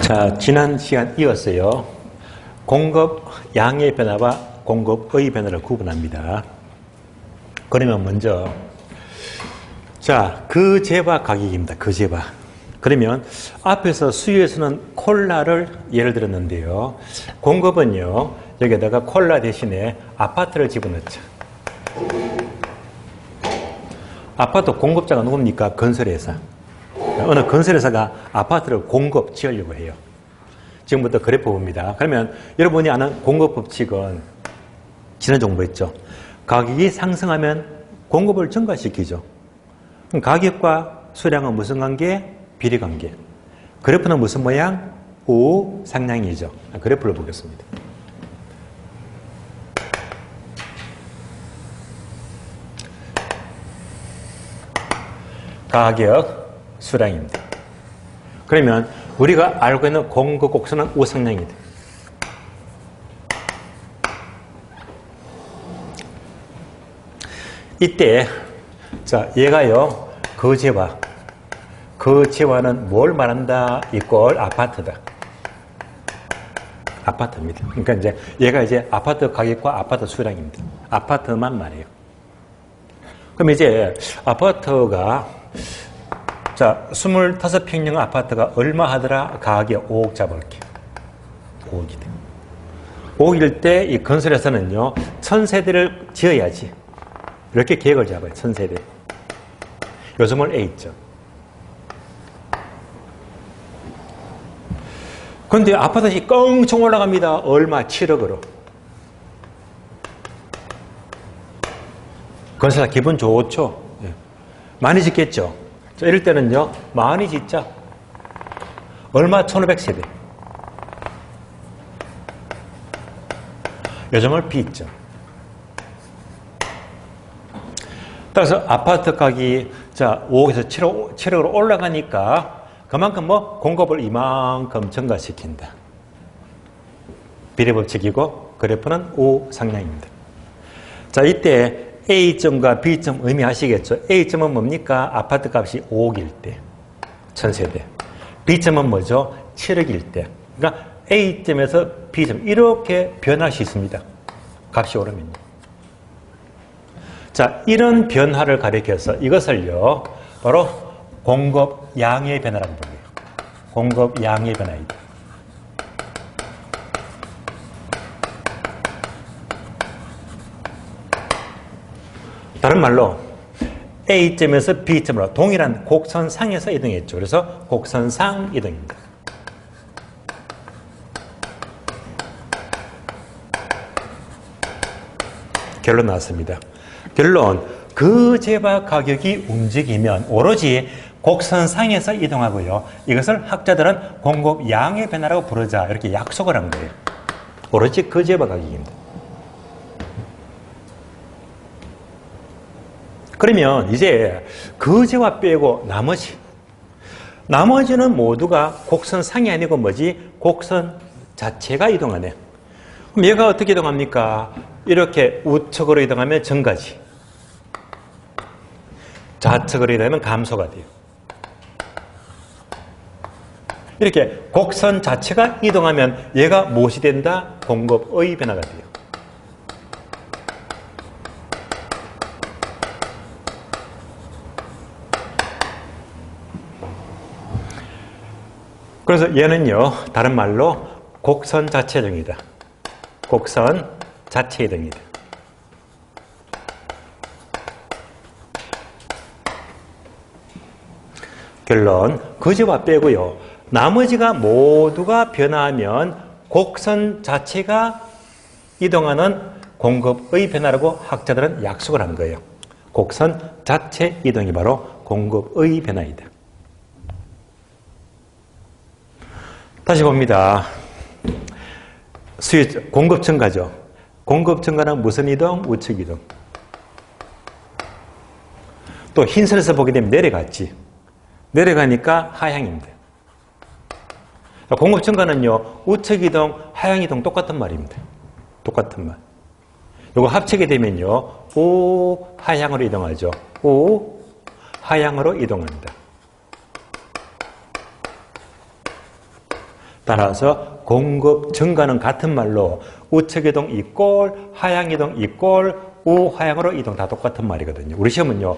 자, 지난 시간 이었어요. 공급 양의 변화와 공급의 변화를 구분합니다. 그러면 먼저 자, 그 재와 가격입니다. 그 재와. 그러면 앞에서 수요에서는 콜라를 예를 들었는데요. 공급은요. 여기다가 콜라 대신에 아파트를 집어넣죠. 아파트 공급자가 누굽니까? 건설회사. 어느 건설회사가 아파트를 공급 지으려고 해요. 지금부터 그래프 봅니다. 그러면 여러분이 아는 공급 법칙은 지난 정보였죠. 가격이 상승하면 공급을 증가시키죠. 그럼 가격과 수량은 무슨 관계? 비례관계. 그래프는 무슨 모양? 우상향이죠. 그래프를 보겠습니다. 가격, 수량입니다. 그러면 우리가 알고 있는 공급 곡선은 우상향이다. 이때 자, 얘가요. 거재와는 뭘 말한다? 이꼴 아파트다. 아파트입니다. 그러니까 이제 얘가 이제 아파트 가격과 아파트 수량입니다. 아파트만 말해요. 그럼 이제 아파트가 자, 25평형 아파트가 얼마 하더라? 가격 5억 잡을게. 5억이다. 5억일 때 이 건설회사는요, 1000세대를 지어야지. 이렇게 계획을 잡아요. 1000세대. 요즘은 A 있죠. 그런데 아파트값이 껑충 올라갑니다. 얼마? 7억으로. 건설사 기분 좋죠? 예. 많이 짓겠죠? 자, 이럴 때는요, 많이 짓자. 얼마? 1500세대. 요즘은 B 있죠. 따라서 아파트 가격이 자, 5억에서 7억으로 올라가니까 그만큼 뭐 공급을 이만큼 증가시킨다. 비례법칙이고 그래프는 우상향입니다. 자, 이때 A점과 B점 의미하시겠죠? A점은 뭡니까? 아파트 값이 5억일 때, 1000세대. B점은 뭐죠? 7억일 때. 그러니까 A점에서 B점 이렇게 변할 수 있습니다. 값이 오르면요. 자, 이런 변화를 가리켜서 이것을요, 바로 공급 양의 변화라고 불러요. 공급 양의 변화이다. 다른 말로 A점에서 B점으로 동일한 곡선상에서 이동했죠. 그래서 곡선상 이동입니다. 결론 나왔습니다. 결론, 그 재와 가격이 움직이면 오로지 곡선상에서 이동하고요. 이것을 학자들은 공급 양의 변화라고 부르자 이렇게 약속을 한 거예요. 오로지 그 재와 가격입니다. 그러면 이제 거제와 빼고 나머지는 모두가 곡선상이 아니고 뭐지? 곡선 자체가 이동하네. 그럼 얘가 어떻게 이동합니까? 이렇게 우측으로 이동하면 증가지. 좌측으로 이동하면 감소가 돼요. 이렇게 곡선 자체가 이동하면 얘가 무엇이 된다? 공급의 변화가 돼요. 그래서 얘는요, 다른 말로 곡선 자체 이동이다. 곡선 자체 이동이다. 결론, 거제와 빼고요. 나머지가 모두가 변화하면 곡선 자체가 이동하는 공급의 변화라고 학자들은 약속을 한 거예요. 곡선 자체 이동이 바로 공급의 변화이다. 다시 봅니다. 공급 증가죠. 공급 증가는 무슨 이동? 우측 이동. 또 흰선에서 보게 되면 내려갔지. 내려가니까 하향입니다. 공급 증가는요, 우측 이동, 하향 이동 똑같은 말입니다. 똑같은 말. 이거 합치게 되면요, 우하향으로 이동하죠. 우하향으로 이동합니다. 따라서 공급 증가는 같은 말로 우측이동 이꼴, 하향이동 이꼴, 우하향으로 이동 다 똑같은 말이거든요. 우리 시험은요.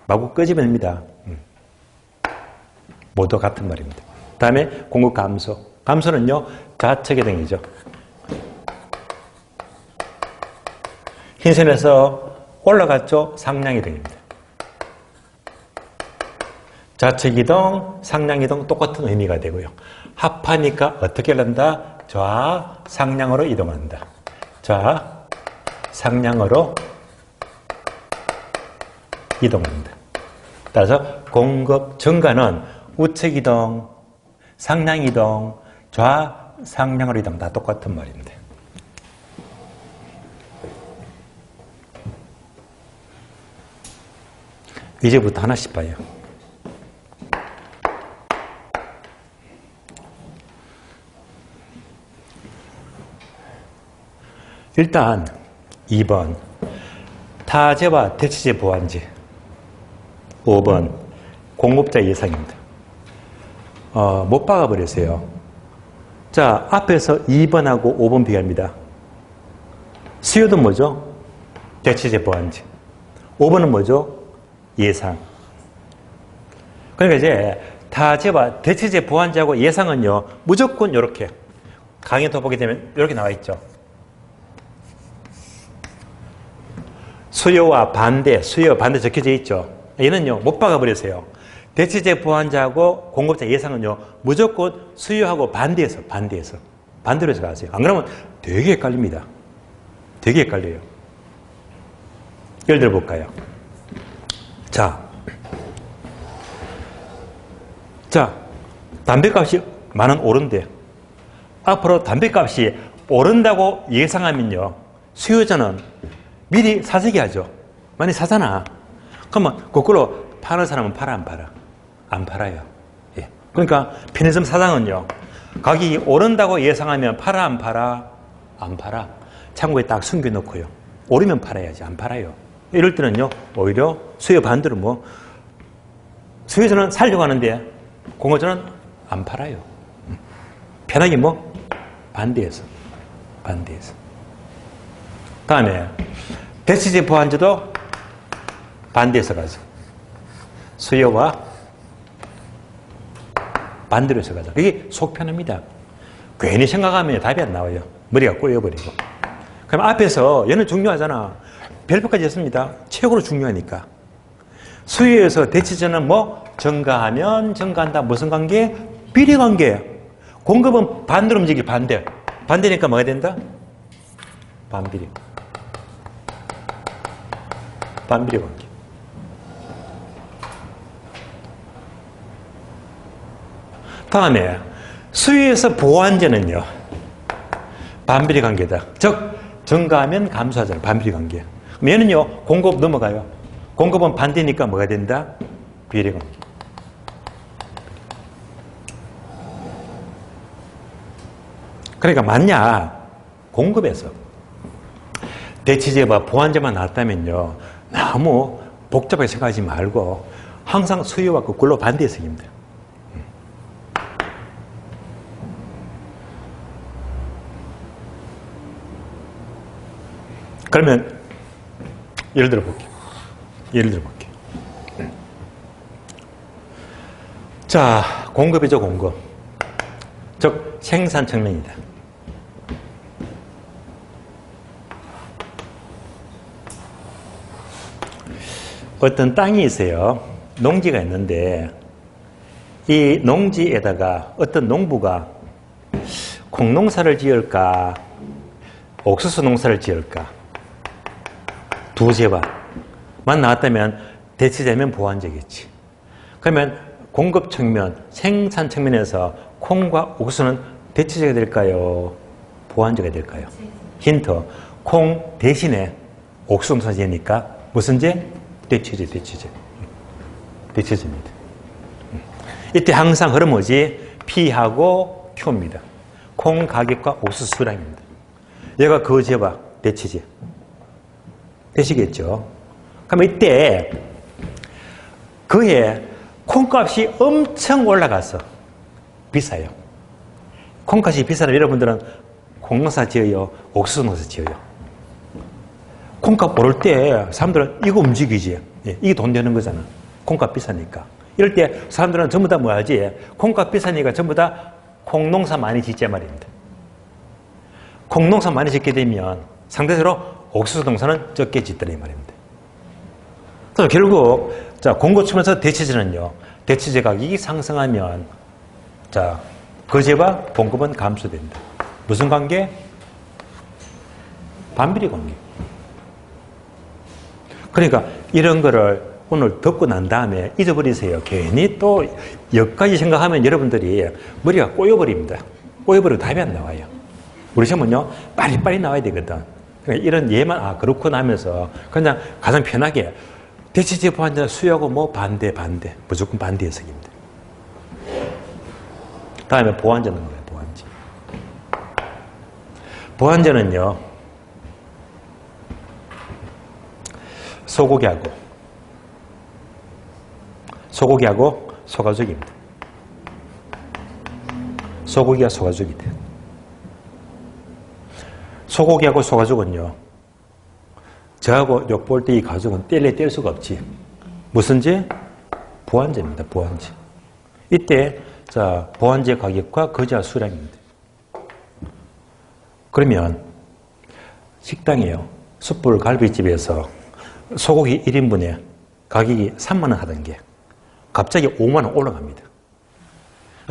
마구 끄집어냅니다. 모두 같은 말입니다. 다음에 공급 감소. 감소는요. 좌측 이동이죠. 흰선에서 올라갔죠. 상량 이동입니다. 좌측 이동, 상량 이동 똑같은 의미가 되고요. 합하니까 어떻게 한다? 좌, 상량으로 이동한다. 좌, 상량으로 이동한다. 따라서 공급 증가는 우측 이동, 상량 이동, 좌, 상량으로 이동 다 똑같은 말입니다. 이제부터 하나씩 봐요. 일단 2번 타제와 대치제 보완제, 5번 공급자 예상입니다. 못 박아버렸어요. 자, 앞에서 2번하고 5번 비교합니다. 수요도 뭐죠? 대치제 보완제. 5번은 뭐죠? 예상. 그러니까 이제 타제와 대치제 보완제하고 예상은요, 무조건 이렇게 강의도 보게 되면 이렇게 나와 있죠. 수요와 반대, 수요 반대 적혀져 있죠. 얘는요, 못 박아버리세요. 대치제 보완자하고 공급자 예상은요, 무조건 수요하고 반대로 해서 가세요. 안 그러면 되게 헷갈립니다. 되게 헷갈려요. 예를 들어 볼까요? 자, 담배값이 10,000원 오른대. 앞으로 담배값이 오른다고 예상하면요, 수요자는 미리 사재기 하죠. 많이 사잖아. 그러면 거꾸로 파는 사람은 팔아, 안 팔아? 안 팔아요. 예. 그러니까 편의점 사장은요, 가격이 오른다고 예상하면 팔아, 안 팔아? 안 팔아. 창고에 딱 숨겨놓고요. 오르면 팔아야지. 안 팔아요. 이럴 때는요, 오히려 수요 반대로 수요자는 살려고 하는데 공급자는 안 팔아요. 편하게 반대해서. 다음에 대치제 보완제도 반대해서 가죠. 수요와 반대로 해서 가죠. 그게 속편입니다. 괜히 생각하면 답이 안 나와요. 머리가 꼬여버리고. 그럼 앞에서 얘는 중요하잖아. 별표까지 했습니다. 최고로 중요하니까. 수요에서 대치제는 증가하면 증가한다. 무슨 관계? 비례 관계. 공급은 반대로 움직이 반대. 반대니까 뭐가 된다? 반비례. 반비례 관계. 다음에 수요에서 보완제는요, 반비례 관계다. 즉 증가하면 감소하잖아요. 반비례 관계. 그럼 얘는요, 공급 넘어가요. 공급은 반대니까 뭐가 된다? 비례 관계. 그러니까 만약 공급에서 대치제와 보완제만 나왔다면요, 너무 복잡하게 생각하지 말고 항상 수요와 거꾸로 반대해석입니다. 그러면 예를 들어 볼게요. 자, 공급이죠, 공급. 즉 생산 측면이다. 어떤 땅이 있어요. 농지가 있는데 이 농지에다가 어떤 농부가 콩농사를 지을까, 옥수수 농사를 지을까, 두 재화만 나왔다면 대치제면 보완제겠지. 그러면 공급 측면, 생산 측면에서 콩과 옥수수는 대치제가 될까요? 보완제가 될까요? 힌트. 콩 대신에 옥수수 농사 지으니까 무슨 제? 대치제입니다. 이때 항상 흐름 뭐지? P하고 Q입니다. 콩 가격과 옥수수 수량입니다. 얘가 거제와 대치제. 되시겠죠? 그럼 이때 그해 콩값이 엄청 올라가서 비싸요. 콩팥이 비싸면 여러분들은 콩농사 지어요? 옥수수 농사 지어요? 콩값 오를 때 사람들은 이거 움직이지. 예, 이게 돈 되는 거잖아. 콩값 비싸니까. 이럴 때 사람들은 전부 다 뭐 하지? 콩값 비싸니까 전부 다 콩농사 많이 짓자 말입니다. 콩농사 많이 짓게 되면 상대적으로 옥수수 농사는 적게 짓더라 이 말입니다. 그래서 결국 자 공고치면서 대체제는요. 대체제 가격이 상승하면 자 거제와 공급은 감소된다. 무슨 관계? 반비례 관계. 그러니까 이런 거를 오늘 듣고 난 다음에 잊어버리세요. 괜히 또 여기까지 생각하면 여러분들이 머리가 꼬여버립니다. 꼬여버리고 답이 안 나와요. 우리 시험은요 빨리빨리 나와야 되거든. 그러니까 이런 예만 그렇구나 하면서 그냥 가장 편하게 대체제 보완전 수요하고 뭐 반대 무조건 반대 해석입니다. 다음에 보완전은 뭐예요? 보완전은요 소고기하고 소가죽입니다. 소고기와 소가죽이다. 소고기하고 소가죽은요 저하고 욕볼 때 이 가죽은 뗄 수가 없지. 무슨지? 보완제입니다. 보완제. 이때 자 보완제 가격과 거제와 수량입니다. 그러면 식당이에요. 숯불 갈비집에서 소고기 1인분에 가격이 3만 원 하던 게 갑자기 5만 원 올라갑니다.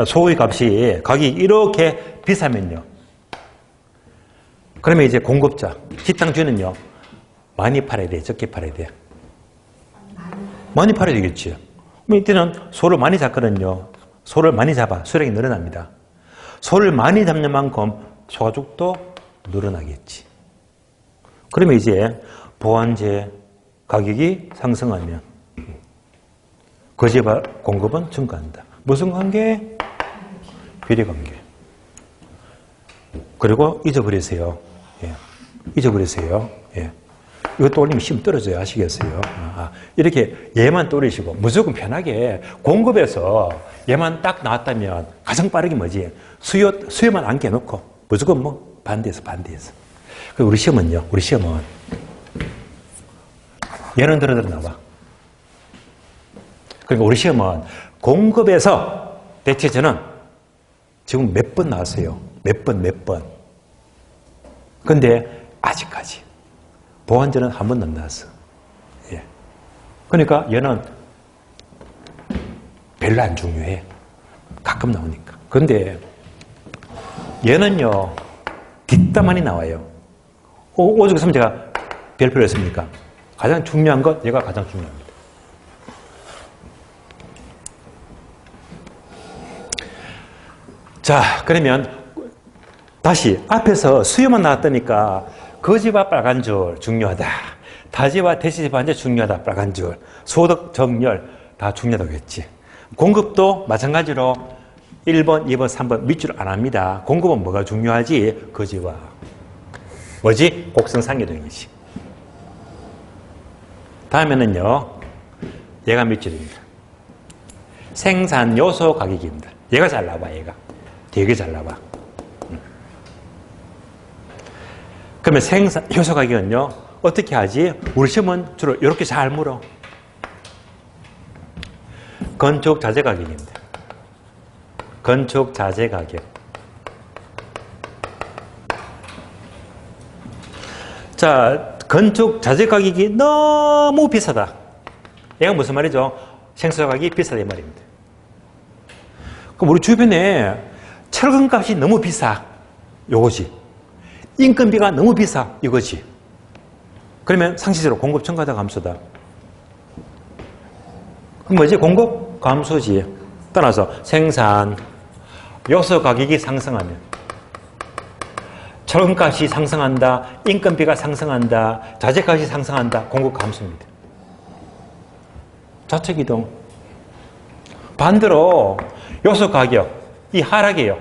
소고기 값이 가격이 이렇게 비싸면요. 그러면 이제 공급자, 식당 주인은요. 많이 팔아야 돼? 적게 팔아야 돼? 많이 팔아야 되겠지. 그럼 이때는 소를 많이 잡거든요. 소를 많이 잡아 수량이 늘어납니다. 소를 많이 잡는 만큼 소가죽도 늘어나겠지. 그러면 이제 보완제 가격이 상승하면 거제와 공급은 증가한다. 무슨 관계? 비례 관계. 그리고 잊어버리세요. 예. 잊어버리세요. 예. 이것도 올리면 힘 떨어져요. 아시겠어요? 이렇게 얘만 떠올리시고 무조건 편하게 공급에서 얘만 딱 나왔다면 가장 빠르게 뭐지? 수요만 안 깨놓고 무조건 뭐 반대해서. 우리 시험은 얘는 들어 나와. 그러니까 우리 시험은 공급에서 대체제는 지금 몇 번 나왔어요. 몇 번. 근데 아직까지 보완제는 한 번도 안 나왔어. 예. 그러니까 얘는 별로 안 중요해. 가끔 나오니까. 근데 얘는요, 뒷담화이 나와요. 오죽 있으면 제가 별표를 했습니까? 가장 중요한 것, 얘가 가장 중요합니다. 자, 그러면 다시 앞에서 수요만 나왔다니까 거제와 빨간 줄 중요하다. 다제와 대체제 반제 중요하다. 빨간 줄. 소득, 정렬 다 중요하다고 했지. 공급도 마찬가지로 1번, 2번, 3번 밑줄 안 합니다. 공급은 뭐가 중요하지? 거제와. 뭐지? 곡선상계등이지. 다음에는요. 얘가 밑줄입니다. 생산 요소 가격입니다. 얘가 잘 나와, 얘가. 되게 잘 나와. 그러면 생산 효소 가격은요 어떻게 하지? 우리 시험은 주로 이렇게 잘 물어. 건축 자재 가격입니다. 건축 자재 가격. 자, 건축 자재 가격이 너무 비싸다. 얘가 무슨 말이죠? 생수 가격이 비싸다 이 말입니다. 그럼 우리 주변에 철근값이 너무 비싸. 요거지. 인건비가 너무 비싸. 이거지. 그러면 상시적으로 공급 증가다 감소다. 그럼 뭐지? 공급 감소지. 따라서 생산 요소 가격이 상승하면 철근값이 상승한다. 인건비가 상승한다. 자재값이 상승한다. 공급 감소입니다. 좌측이동. 반대로 요소 가격이 하락이에요.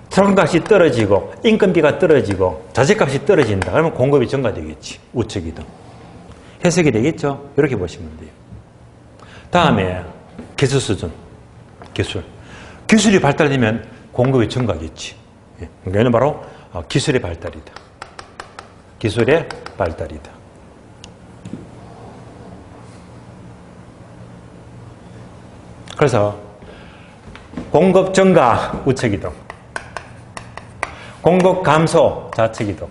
철근값이 떨어지고 인건비가 떨어지고 자재값이 떨어진다. 그러면 공급이 증가되겠지. 우측이동. 해석이 되겠죠? 이렇게 보시면 돼요. 다음에 기술 수준. 기술. 기술이 발달되면 공급이 증가하겠지. 이는 바로 기술의 발달이다. 기술의 발달이다. 그래서 공급 증가 우측 이동, 공급 감소 좌측 이동.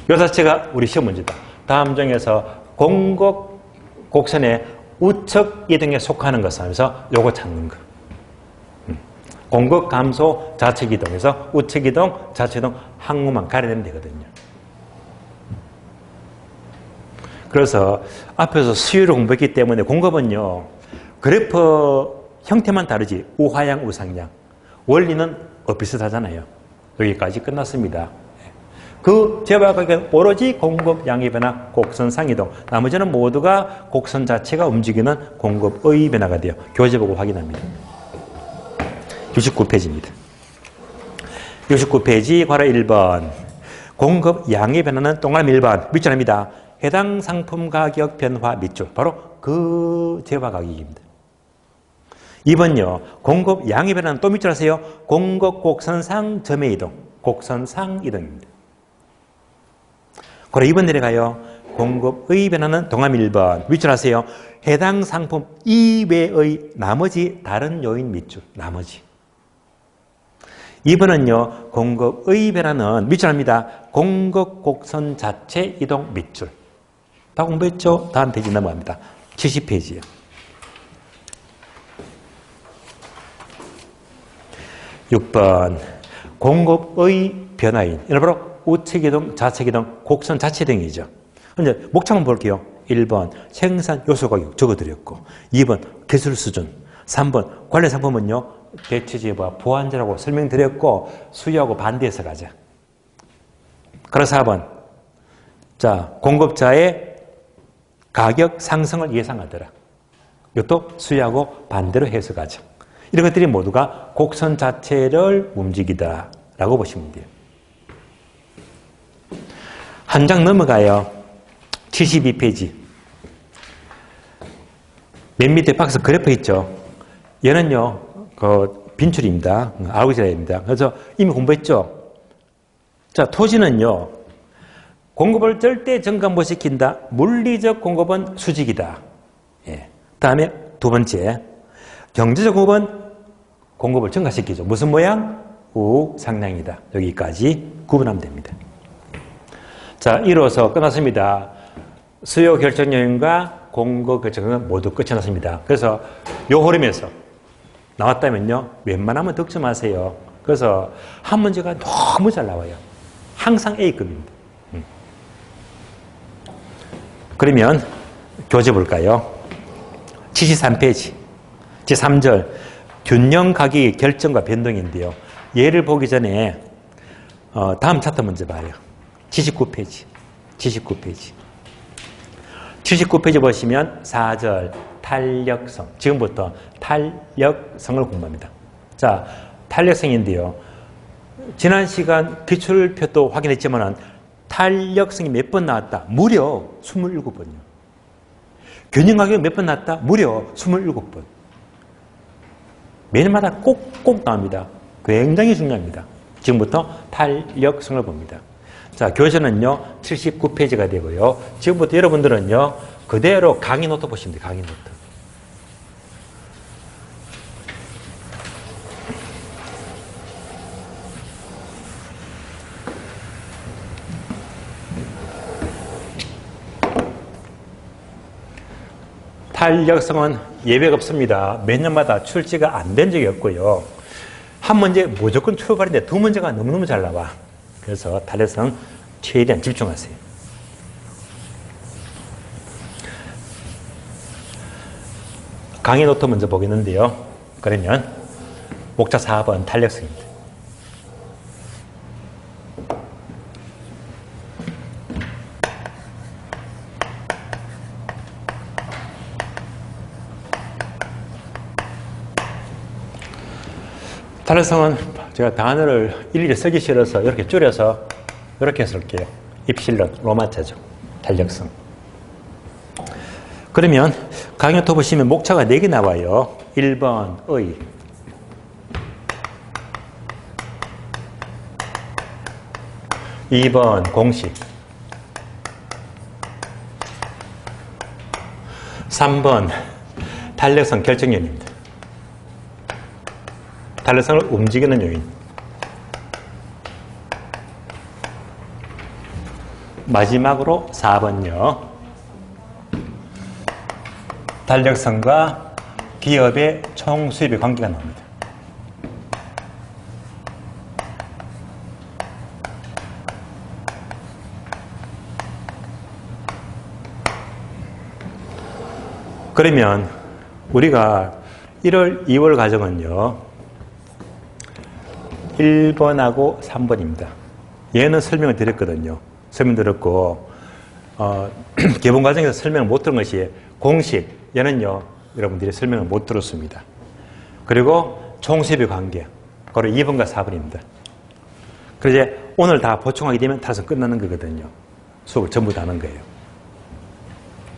이 자체가 우리 시험 문제다. 다음 중에서 공급 곡선의 우측 이동에 속하는 것을 하면서 요거 찾는 거. 공급 감소 좌측 이동에서 우측 이동, 좌측 이동 항목만 가려내면 되거든요. 그래서 앞에서 수요를 공부했기 때문에 공급은요, 그래프 형태만 다르지 우하향, 우상향. 원리는 비슷하잖아요. 여기까지 끝났습니다. 그 제각각은 오로지 공급 양의 변화, 곡선 상이동. 나머지는 모두가 곡선 자체가 움직이는 공급의 변화가 돼요. 교재 보고 확인합니다. 69페이지입니다. 69페이지 괄호 1번. 공급 양의 변화는 동그라미 1번. 밑줄합니다. 해당 상품 가격 변화 밑줄. 바로 그 재화 가격입니다. 2번요. 공급 양의 변화는 또 밑줄 하세요. 공급 곡선상 점의 이동. 곡선상 이동입니다. 그럼 2번 내려가요. 공급의 변화는 동그라미 1번. 밑줄 하세요. 해당 상품 이외의 나머지 다른 요인 밑줄. 나머지. 2번은요. 공급의 변화는 밑줄 합니다. 공급 곡선 자체 이동 밑줄. 다 공부했죠? 다음 페이지 넘어갑니다. 70페이지요. 6번. 공급의 변화인. 이는 바로 우측 이동, 좌측 이동, 곡선 자체 등이죠. 이제 목차만 볼게요. 1번 생산 요소 가격 적어드렸고, 2번 기술 수준, 3번 관련 상품은요 대체제와 보완제라고 설명드렸고 수요하고 반대해서 가자. 그래서 4번 자 공급자의 가격 상승을 예상하더라. 이것도 수요하고 반대로 해석하죠. 이런 것들이 모두가 곡선 자체를 움직이다라고 보시면 돼요. 한 장 넘어가요. 72페이지. 맨 밑에 박스 그래프 있죠. 얘는요, 빈출입니다. 아우지라입니다. 그래서 이미 공부했죠. 자, 토지는요, 공급을 절대 증가 못 시킨다. 물리적 공급은 수직이다. 예. 다음에 두 번째, 경제적 공급은 공급을 증가시키죠. 무슨 모양? 우상향이다. 여기까지 구분하면 됩니다. 자, 이로써 끝났습니다. 수요 결정 요인과 공급 결정 요인은 모두 끝이 났습니다. 그래서 요 흐름에서 나왔다면요, 웬만하면 득점하세요. 그래서 한 문제가 너무 잘 나와요. 항상 A급입니다. 그러면 교재 볼까요? 73페이지. 제3절 균형 가격의 결정과 변동인데요. 예를 보기 전에 다음 차트 먼저 봐요. 79페이지. 79페이지. 79페이지 보시면 4절 탄력성. 지금부터 탄력성을 공부합니다. 자, 탄력성인데요. 지난 시간 기출표도 확인했지만 탄력성이 몇 번 나왔다? 무려 27번이요. 균형 가격이 몇 번 나왔다? 무려 27번. 매년마다 꼭꼭 나옵니다. 굉장히 중요합니다. 지금부터 탄력성을 봅니다. 자, 교재는요, 79페이지가 되고요. 지금부터 여러분들은요, 그대로 강의 노트 보시면 돼요, 강의 노트. 탄력성은 예외가 없습니다. 몇 년마다 출제가 안 된 적이 없고요. 한 문제 무조건 출발인데 두 문제가 너무너무 잘 나와. 그래서 탄력성 최대한 집중하세요. 강의 노트 먼저 보겠는데요. 그러면 목차 4번 탄력성입니다. 탄력성은 제가 단어를 일일이 쓰기 싫어서 이렇게 줄여서 이렇게 쓸게요. 입실론, 로마자죠. 탄력성. 그러면 강의노트 보시면 목차가 4개 나와요. 1번 의, 2번 공식, 3번 탄력성 결정연입니다. 탄력성을 움직이는 요인. 마지막으로 4번요. 탄력성과 기업의 총 수입의 관계가 나옵니다. 그러면 우리가 1월, 2월 과정은요. 1번하고 3번입니다. 얘는 설명을 드렸거든요. 설명드렸고 기본 과정에서 설명을 못 들은 것이 공식, 얘는요. 여러분들이 설명을 못 들었습니다. 그리고 총수입의 관계, 그리고 2번과 4번입니다. 그래서 이제 오늘 다 보충하게 되면 타서 끝나는 거거든요. 수업을 전부 다 하는 거예요.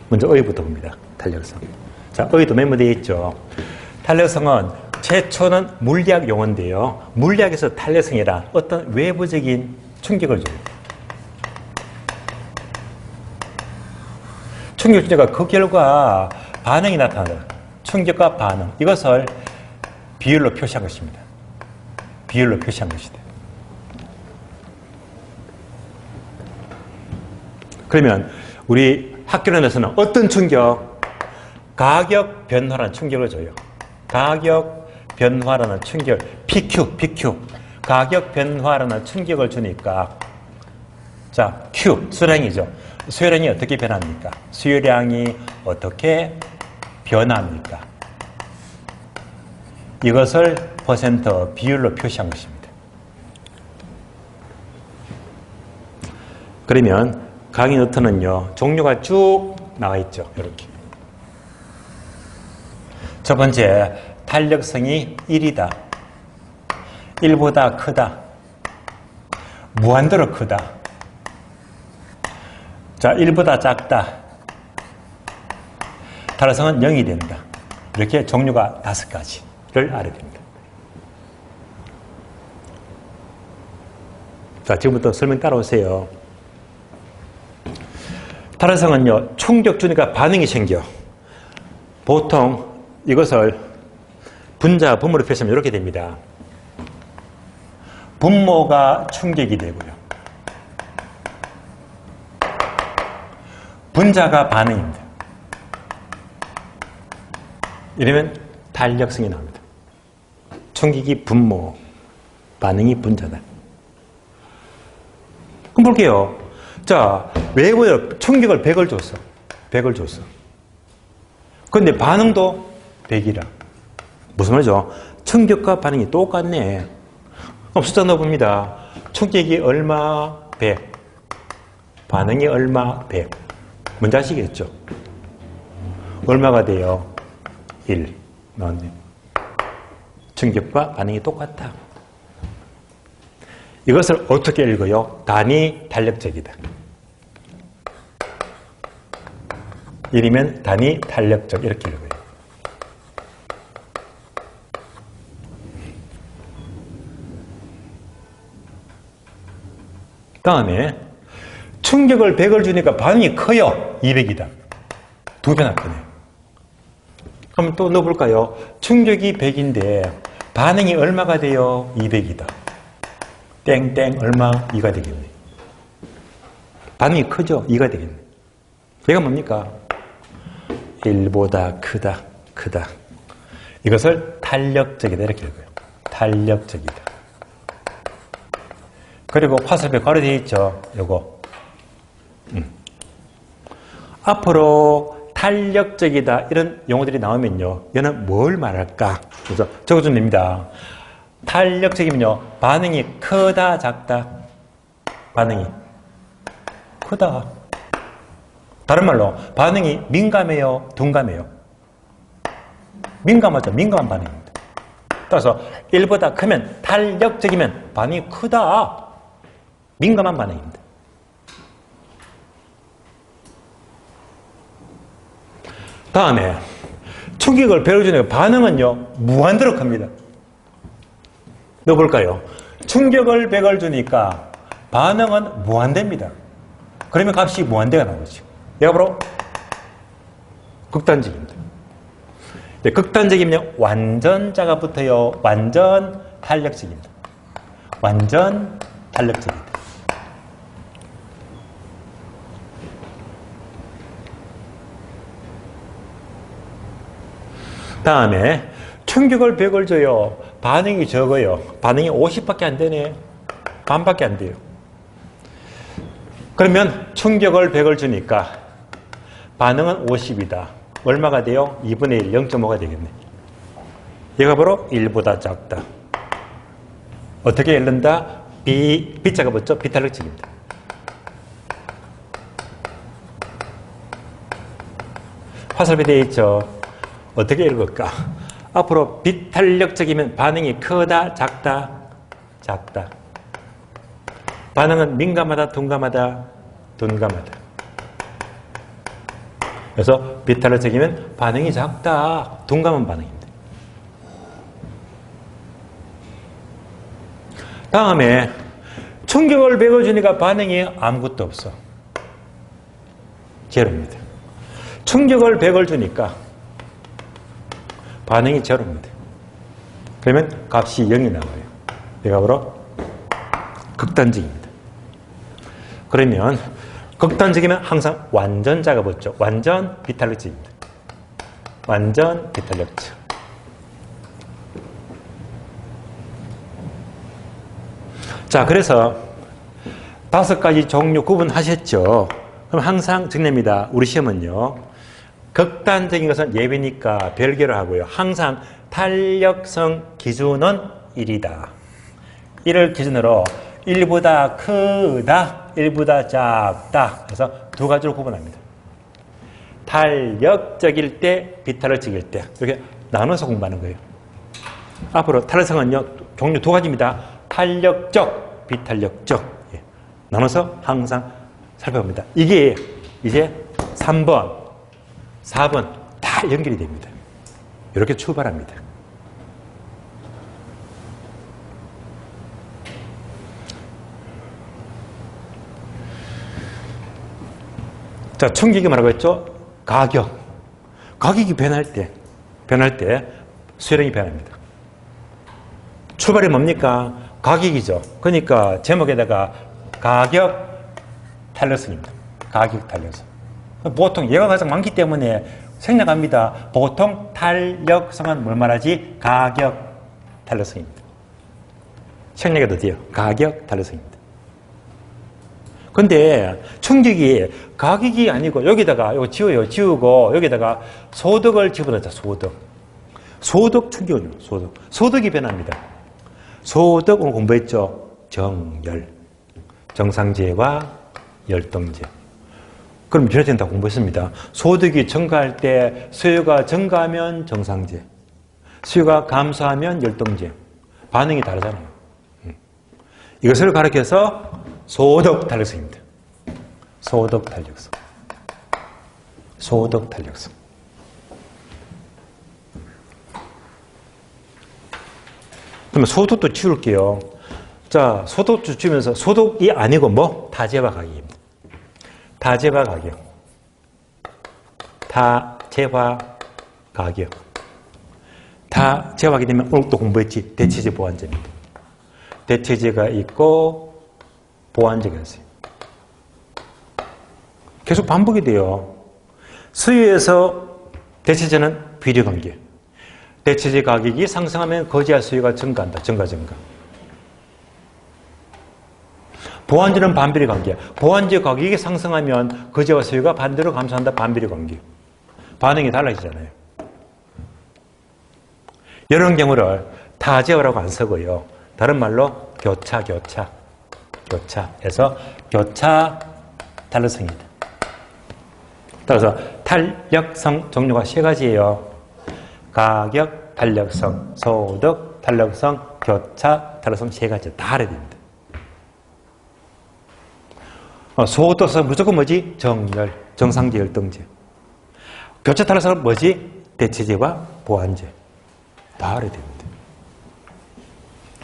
먼저 의부터 봅니다. 탄력성. 자, 의도 메모되어 있죠. 탄력성은 최초는 물리학 용어인데요. 물리학에서 탄력성이란 어떤 외부적인 충격을 줘요. 충격 주제가 그 결과 반응이 나타난다. 충격과 반응. 이것을 비율로 표시한 것입니다. 비율로 표시한 것이다. 그러면 우리 학교론에서는 어떤 충격? 가격 변화라는 충격을 줘요. 가격 변화라는 충격, PQ. 가격 변화라는 충격을 주니까 자, Q, 수량이죠. 수요량이 어떻게 변합니까? 수요량이 어떻게 변합니까? 이것을 퍼센트 비율로 표시한 것입니다. 그러면 강의 노트는요, 종류가 쭉 나와 있죠. 이렇게. 첫 번째, 탄력성이 1이다. 1보다 크다. 무한대로 크다. 자, 1보다 작다. 탄력성은 0이 된다. 이렇게 종류가 5가지를 알아야 됩니다. 자, 지금부터 설명 따라오세요. 탄력성은요, 충격 주니까 반응이 생겨. 보통 이것을 분자, 분모로 표시하면 이렇게 됩니다. 분모가 충격이 되고요. 분자가 반응입니다. 이러면 탄력성이 나옵니다. 충격이 분모, 반응이 분자다. 그럼 볼게요. 자, 외부에 충격을 100을 줬어. 100을 줬어. 근데 반응도 100이라. 무슨 말이죠? 충격과 반응이 똑같네. 그럼 숫자 넣어봅니다. 충격이 얼마? 100. 반응이 얼마? 100. 뭔지 아시겠죠? 얼마가 돼요? 1. 나왔네요. 충격과 반응이 똑같다. 이것을 어떻게 읽어요? 단위 탄력적이다. 1이면 단위 탄력적 이렇게 읽어요. 다음에 충격을 100을 주니까 반응이 커요. 200이다. 2배나 크네요. 그럼 또 넣어볼까요? 충격이 100인데 반응이 얼마가 돼요? 200이다. 땡땡 얼마? 2가 되겠네. 반응이 크죠? 2가 되겠네. 얘가 뭡니까? 1보다 크다. 이것을 탄력적이다 이렇게 읽어요. 탄력적이다. 그리고 화살표 가로되어 있죠? 요거. 앞으로 탄력적이다 이런 용어들이 나오면요. 얘는 뭘 말할까? 그래서 적어주면 됩니다. 탄력적이면요. 반응이 크다 작다? 반응이 크다. 다른 말로 반응이 민감해요? 둔감해요? 민감하죠. 민감한 반응입니다. 따라서 1보다 크면 탄력적이면 반응이 크다. 민감한 반응입니다. 다음에 충격을 배워주니까 반응은요, 무한대로 큽니다. 넣어볼까요? 충격을 100을 주니까 반응은 무한대입니다. 그러면 값이 무한대가 나오죠. 얘가 바로 극단적입니다. 극단적이면 완전자가 붙어요. 완전 탄력적입니다. 완전 탄력적입니다. 다음에 충격을 100을 줘요. 반응이 적어요. 반응이 50밖에 안 되네. 반밖에 안 돼요. 그러면 충격을 100을 주니까 반응은 50이다. 얼마가 돼요? 2분의 1, 0.5가 되겠네. 얘가 바로 1보다 작다. 어떻게 읽는다? B자가 붙죠? 비탄력적입니다. 화살표 되어 있죠? 어떻게 읽을까? 앞으로 비탄력적이면 반응이 크다, 작다, 작다. 반응은 민감하다, 둔감하다, 둔감하다. 그래서 비탄력적이면 반응이 작다, 둔감한 반응입니다. 다음에 충격을 100을 주니까 반응이 아무것도 없어. 제로입니다. 충격을 100을 주니까 반응이 제로입니다. 그러면 값이 0이 나와요. 얘가 바로 극단적입니다. 그러면 극단적이면 항상 완전자가 붙죠. 완전 비탄력적입니다. 완전 비탄력적. 자, 그래서 5가지 종류 구분하셨죠. 그럼 항상 정리합니다. 우리 시험은요, 극단적인 것은 예비니까 별개로 하고요. 항상 탄력성 기준은 1이다. 1을 기준으로 1보다 크다, 1보다 작다. 그래서 두 가지로 구분합니다. 탄력적일 때, 비탄력적일 때. 이렇게 나눠서 공부하는 거예요. 앞으로 탄력성은요, 종류 두 가지입니다. 탄력적, 비탄력적. 예. 나눠서 항상 살펴봅니다. 이게 이제 3번, 4번 다 연결이 됩니다. 이렇게 출발합니다. 자, 충격이 뭐라고 했죠? 가격. 가격이 변할 때 수요량이 변합니다. 출발이 뭡니까? 가격이죠. 그러니까 제목에다가 가격 탄력성입니다. 가격 탄력성. 보통 얘가 가장 많기 때문에 생략합니다. 보통 탄력성은 뭘 말하지? 가격 탄력성입니다. 생략해도 돼요. 가격 탄력성입니다. 근데 충격이 가격이 아니고 여기다가 이거 지워요. 지우고 여기다가 소득을 집어넣자. 소득 충격은요. 소득이 변합니다. 소득 오늘 공부했죠. 정열. 정상제와 열동제. 그럼 변화된다고 공부했습니다. 소득이 증가할 때 수요가 증가하면 정상제, 수요가 감소하면 열동제. 반응이 다르잖아요. 이것을 가리켜서 소득 탄력성입니다. 소득 탄력성. 소득 탄력성. 그러면 소득도 지울게요. 자, 소득도 지우면서 소득이 아니고 뭐? 타재화 가격입니다. 타재화 가격. 타재화 가격. 타재화하게 되면 오늘 또 공부했지. 대체재 보완제입니다. 대체재가 있고 보완제가 있어요. 계속 반복이 돼요. 수요에서 대체재는 비례관계. 대체재 가격이 상승하면 거지와 수요가 증가한다. 증가. 보완제는 반비례 관계야. 보완제 가격이 상승하면 거지와 수요가 반대로 감소한다. 반비례 관계. 반응이 달라지잖아요. 이런 경우를 타재화라고 안 쓰고요. 다른 말로 교차해서 교차 탄력성입니다. 따라서 탄력성 종류가 세 가지예요. 가격 탄력성, 소득 탄력성, 교차 탄력성 세 가지 다 알아야 됩니다. 소득성 무조건 뭐지? 정열, 정상제, 열등제. 교차 탄력성은 뭐지? 대체제와 보완제 다 알아야 됩니다.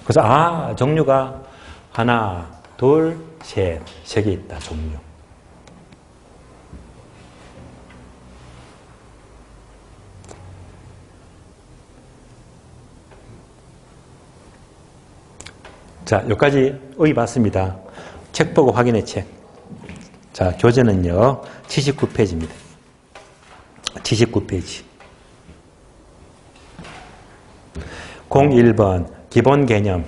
그래서 종류가 하나, 둘, 셋, 세 개 있다. 종류. 자, 여기까지 의의 봤습니다. 책 보고 확인해 책. 자, 교재는요, 79페이지입니다. 79페이지. 01번, 기본 개념.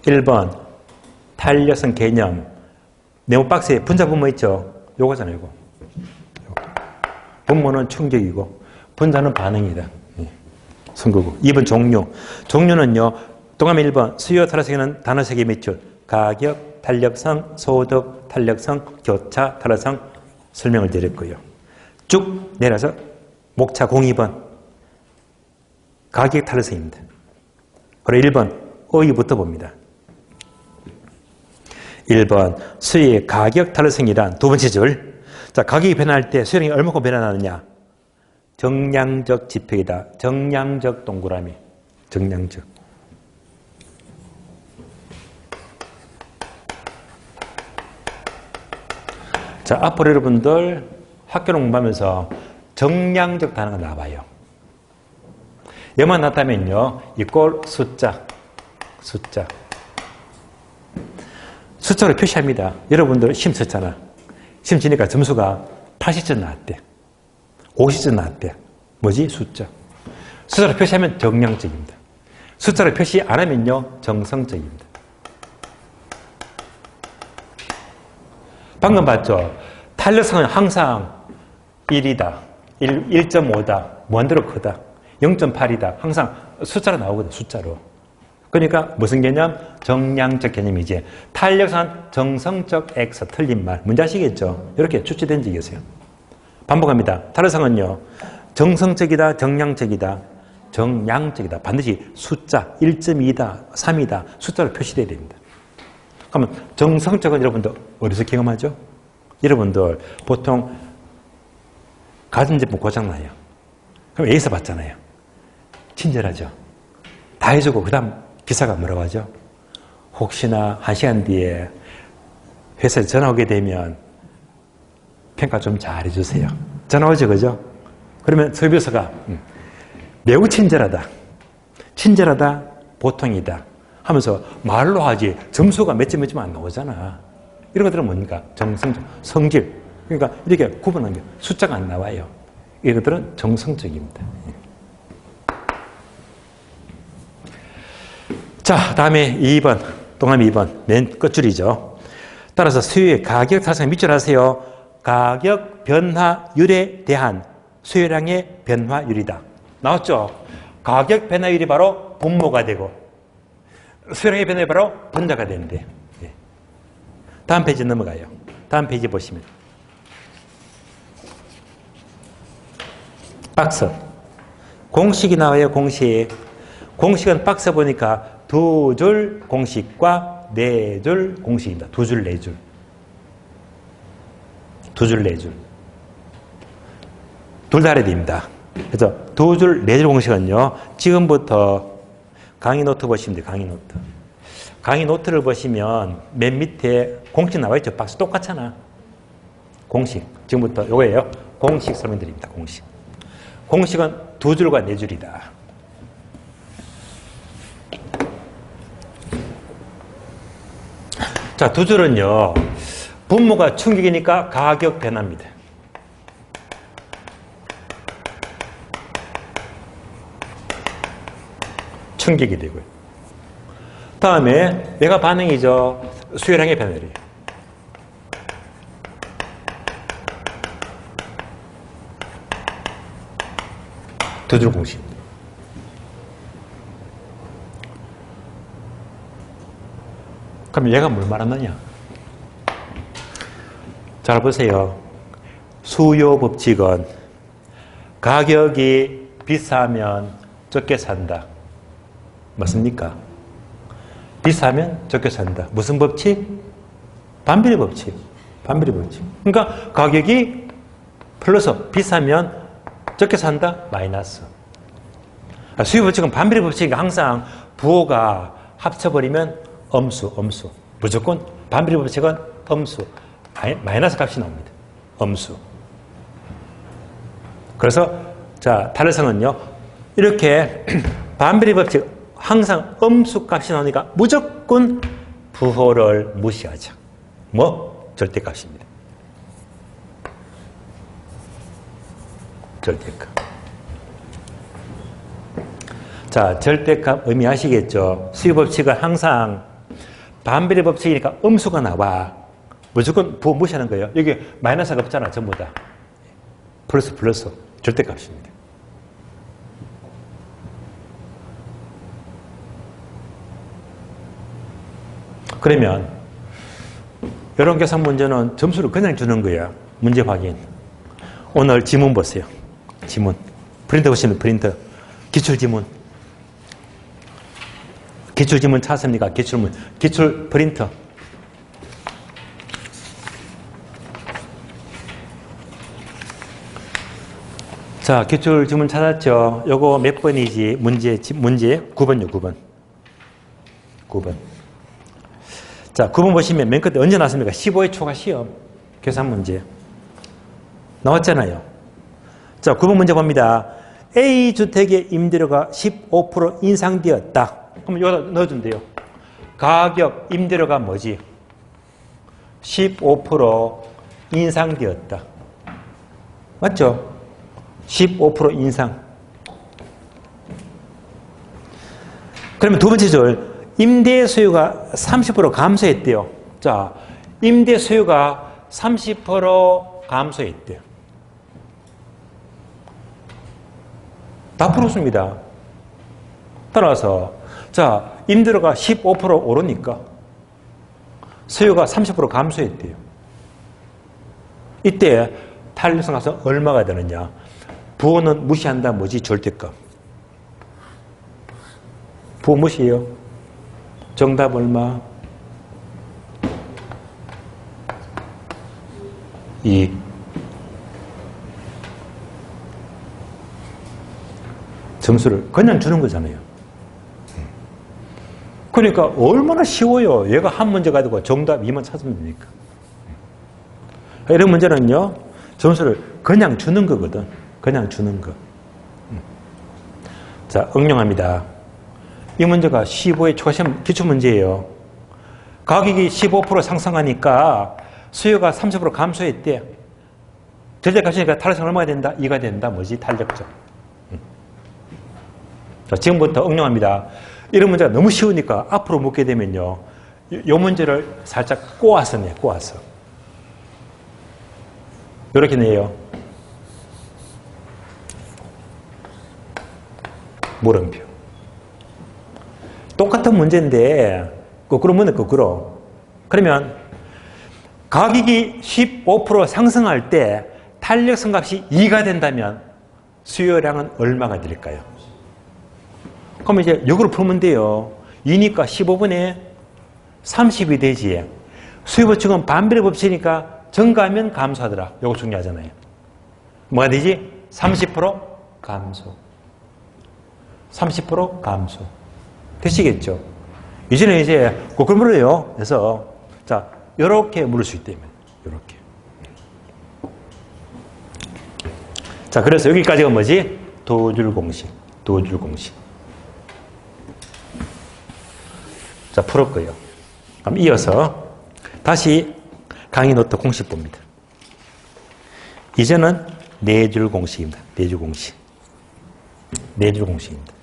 1번, 탄력성 개념. 네모 박스에 분자 분모 있죠? 요거잖아요, 요거. 분모는 충격이고, 분자는 반응이다. 선거고. 2번, 종류. 종류는요, 동그라미 1번, 수요 탄력성에는 단어 3개 몇 줄. 가격, 탄력성, 소득, 탄력성, 교차, 탄력성 설명을 드렸고요. 쭉 내려서 목차 02번, 가격 탄력성입니다. 그리고 1번, 의의부터 봅니다. 1번, 수요의 가격 탄력성이란 두 번째 줄. 자, 가격이 변할 때 수요량이 얼마큼 변화하느냐? 정량적 지표이다. 정량적 동그라미. 정량적. 자, 앞으로 여러분들 학교를 공부하면서 정량적 단어가 나와요. 얘만 나타나면요, 이꼴 숫자. 숫자로 표시합니다. 여러분들 시험 쳤잖아. 시험 치니까 점수가 80점 나왔대. 50점 나왔대. 뭐지? 숫자. 숫자로 표시하면 정량적입니다. 숫자로 표시 안 하면요, 정성적입니다. 방금 봤죠? 탄력성은 항상 1이다. 1.5다. 무한대로 크다. 0.8이다. 항상 숫자로 나오거든, 숫자로. 그러니까 무슨 개념? 정량적 개념이지. 탄력성은 정성적 X, 틀린 말. 뭔지 아시겠죠? 이렇게 출제된 적이 있어요. 반복합니다. 탄력성은요, 정성적이다, 정량적이다. 정량적이다. 반드시 숫자, 1.2다, 3이다. 숫자로 표시되어야 됩니다. 그러면 정성적은 여러분들 어디서 경험하죠? 여러분들 보통 가전제품 고장나요. 그럼 A에서 받잖아요. 친절하죠. 다 해주고 그 다음 기사가 뭐라고 하죠? 혹시나 1시간 뒤에 회사에 전화 오게 되면 평가 좀 잘 해주세요. 전화 오죠, 그죠? 그러면 서비스가 매우 친절하다. 친절하다, 보통이다 하면서 말로 하지 점수가 몇 점 안 나오잖아. 이런 것들은 뭡니까? 정성적, 성질. 그러니까 이렇게 구분한 게 숫자가 안 나와요. 이것들은 정성적입니다. 자, 다음에 2번, 동그라미 2번, 맨 끝줄이죠. 따라서 수요의 가격 탄력성을 밑줄 하세요. 가격 변화율에 대한 수요량의 변화율이다. 나왔죠? 가격 변화율이 바로 분모가 되고 수요량의 변화율이 바로 분자가 되는데. 다음 페이지 넘어가요. 다음 페이지 보시면 박스 공식이 나와요. 공식은 박스 보니까 2줄 공식과 4줄 공식입니다. 2줄, 4줄. 2줄, 4줄. 둘 다 알아야 됩니다. 그래서 2줄, 4줄 공식은요, 지금부터 강의 노트 보시면 돼요. 강의 노트. 강의 노트를 보시면 맨 밑에 공식 나와 있죠. 박스 똑같잖아. 공식. 지금부터 이거예요. 공식 설명드립니다. 공식. 공식은 2줄과 4줄이다. 자, 2줄은요. 분모가 충격이니까 가격 변화입니다. 충격이 되고요. 다음에 내가 반응이죠. 수요량의 변화율이에요. 두 줄 공식. 그럼 얘가 뭘 말하느냐? 잘 보세요. 수요 법칙은 가격이 비싸면 적게 산다. 맞습니까? 비싸면 적게 산다. 무슨 법칙? 반비례 법칙. 반비례 법칙. 그러니까 가격이 플러스 비싸면 적게 산다? 마이너스. 수요 법칙은 반비례 법칙이니까 항상 부호가 합쳐버리면 엄수. 무조건 반비례 법칙은 엄수. 마이너스 값이 나옵니다. 엄수. 그래서 자, 탄력성은요. 이렇게 반비례 법칙 항상 엄수 값이 나오니까 무조건 부호를 무시하자. 뭐? 절대값입니다. 절대값. 자, 절대값 의미 아시겠죠? 수요 법칙은 항상 반비례 법칙이니까 음수가 나와. 무조건 부호 무시하는 거예요. 여기 마이너스가 없잖아, 전부 다. 플러스. 절대값입니다. 그러면 이런 계산 문제는 점수를 그냥 주는 거야. 문제 확인. 오늘 지문 보세요. 지문. 프린터 보시면 프린터. 기출지문. 기출지문 찾습니까? 기출문. 기출 프린터. 자, 기출지문 찾았죠? 요거 몇 번이지? 문제 9번요, 9번. 9번. 자, 9번 보시면 맨 끝에 언제 나왔습니까? 15회 초과 시험. 계산 문제. 나왔잖아요. 자, 9번 문제 봅니다. A주택의 임대료가 15% 인상되었다. 그럼 여기다 넣어준대요. 가격 임대료가 뭐지? 15% 인상되었다. 맞죠? 15% 인상. 그러면 두 번째 줄. 임대 수요가 30% 감소했대요. 자, 임대 수요가 30% 감소했대요. 다 풀었습니다. 따라서 자, 임대료가 15% 오르니까 수요가 30% 감소했대요. 이때 탄력성 값은 얼마가 되느냐? 부호는 무시한다. 뭐지? 절대값. 부호 무시해요. 정답 얼마? 2. 점수를 그냥 주는 거잖아요. 그러니까 얼마나 쉬워요. 얘가 한 문제 가지고 정답 2만 찾으면 되니까. 이런 문제는요. 점수를 그냥 주는 거거든. 그냥 주는 거. 자, 응용합니다. 이 문제가 15의 초시험 기출문제예요. 가격이 15% 상승하니까 수요가 30% 감소했대. 절대값이니까 탄력성 얼마가 된다? 2가 된다. 뭐지? 탄력적. 자, 지금부터 응용합니다. 이런 문제가 너무 쉬우니까 앞으로 묻게 되면요. 이 문제를 살짝 꼬아서 내, 꼬아서. 이렇게 내요. 물음표. 똑같은 문제인데 거꾸로 묻는 거꾸로. 그러면 가격이 15% 상승할 때 탄력성 값이 2가 된다면 수요량은 얼마가 될까요? 그러면 이제 역으로 풀면 돼요. 2니까 15분의 30이 되지. 수요 법칙은 반비례 법칙이니까 증가하면 감소하더라. 이거 중요하잖아요. 뭐가 되지? 30% 감소. 30% 감소. 되시겠죠? 이제는 이제 거꾸로 물어요. 그래서 자, 이렇게 물을 수 있다면 이렇게. 자, 그래서 여기까지가 뭐지? 도줄 공식. 도줄 공식. 자, 풀었고요. 그럼 이어서 다시 강의 노트 공식 봅니다. 이제는 네 줄 공식입니다. 네 줄 공식. 네 줄 공식입니다.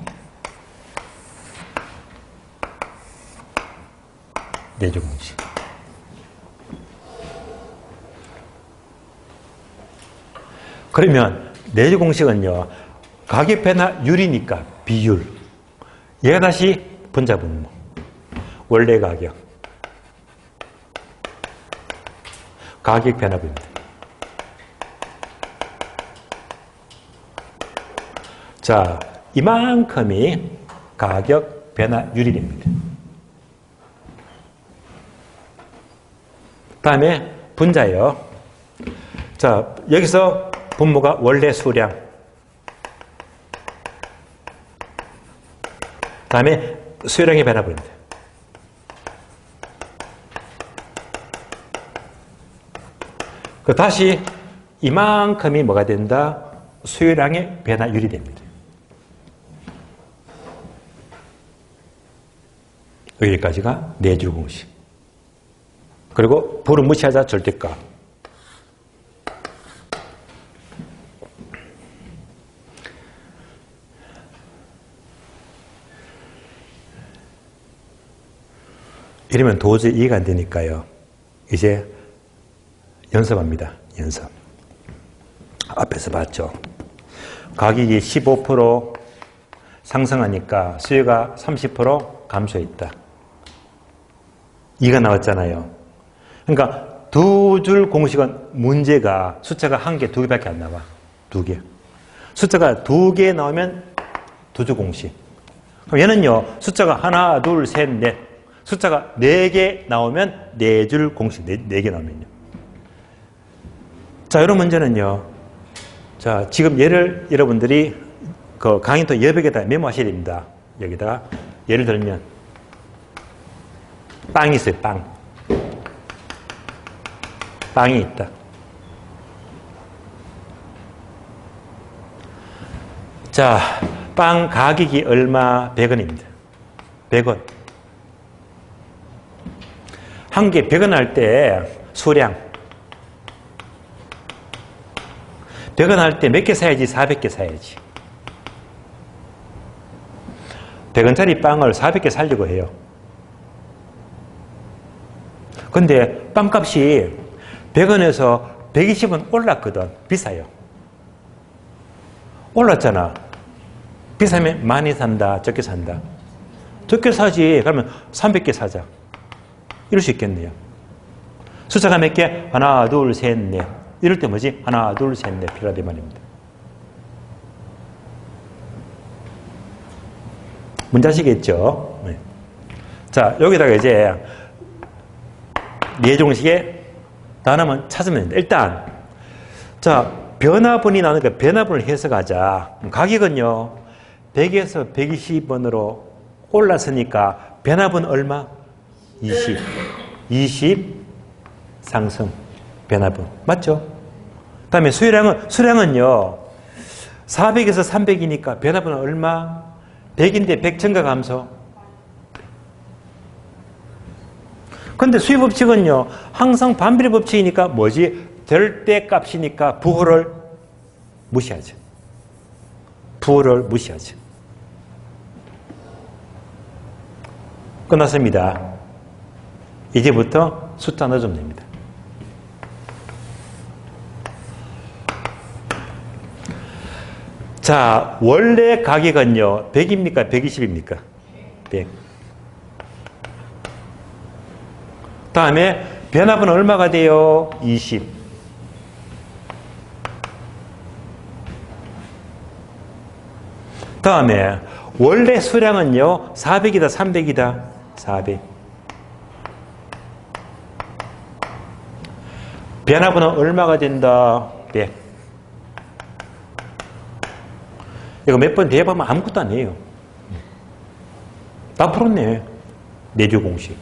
네 줄 공식. 그러면 네 줄 공식은요. 가격 변화율이니까 비율. 얘가 다시 분자분모. 원래 가격. 가격 변화입니다. 자, 이만큼이 가격 변화율이 됩니다. 다음에 분자예요. 자, 여기서 분모가 원래 수량. 다음에 수요량의 변화분입니다. 다시 이만큼이 뭐가 된다? 수요량의 변화율이 됩니다. 여기까지가 내줄 공식. 그리고 불을 무시하자 절대값. 이러면 도저히 이해가 안 되니까요. 이제 연습합니다. 연습. 앞에서 봤죠. 가격이 15% 상승하니까 수요가 30% 감소했다. 2가 나왔잖아요. 그러니까 두 줄 공식은 문제가 숫자가 한 개, 두 개밖에 안 나와. 두 개. 숫자가 두 개 나오면 두 줄 공식. 그럼 얘는요, 숫자가 하나, 둘, 셋, 넷. 숫자가 4개 나오면 네 줄 공식, 4개 나오면요. 자, 이런 문제는요. 자, 지금 얘를 여러분들이 그 강의도 여백에다 메모하셔야 됩니다. 여기다가 예를 들면 빵이 있어요. 빵이 있다. 자, 빵 가격이 얼마? 100원입니다. 100원. 한 개 100원 할 때 수량 100원 할 때 몇 개 사야지? 400개 사야지. 100원짜리 빵을 400개 사려고 해요. 근데 빵값이 100원에서 120원 올랐거든. 비싸요. 올랐잖아. 비싸면 많이 산다, 적게 산다. 적게 사지. 그러면 300개 사자. 이럴 수 있겠네요. 숫자가 몇 개? 하나, 둘, 셋, 넷. 이럴 때 뭐지? 하나, 둘, 셋, 넷 필요하다 이 말입니다. 문제 아시겠죠? 네. 자, 여기다가 이제 예종식의 단어만 찾으면 됩니다. 일단, 자, 변화분이 나오니까 변화분을 해석하자. 가격은요, 100에서 120원으로 올랐으니까 변화분 얼마? 20. 20 상승. 변화분. 맞죠? 그 다음에 수량은요, 400에서 300이니까 변화분은 얼마? 100인데 100 증가 감소. 근데 수요 법칙은요, 항상 반비례 법칙이니까 뭐지? 절대값이니까 부호를 무시하죠. 부호를 무시하죠. 끝났습니다. 이제부터 숫자 넣어주면 됩니다. 자, 원래 가격은요, 100입니까? 120입니까? 100. 다음에 변화분 얼마가 돼요? 20. 다음에 원래 수량은요, 400이다, 300이다? 400. 변화분은 얼마가 된다? 100. 이거 몇 번 대입하면 아무것도 아니에요. 다 풀었네. 내주 공식.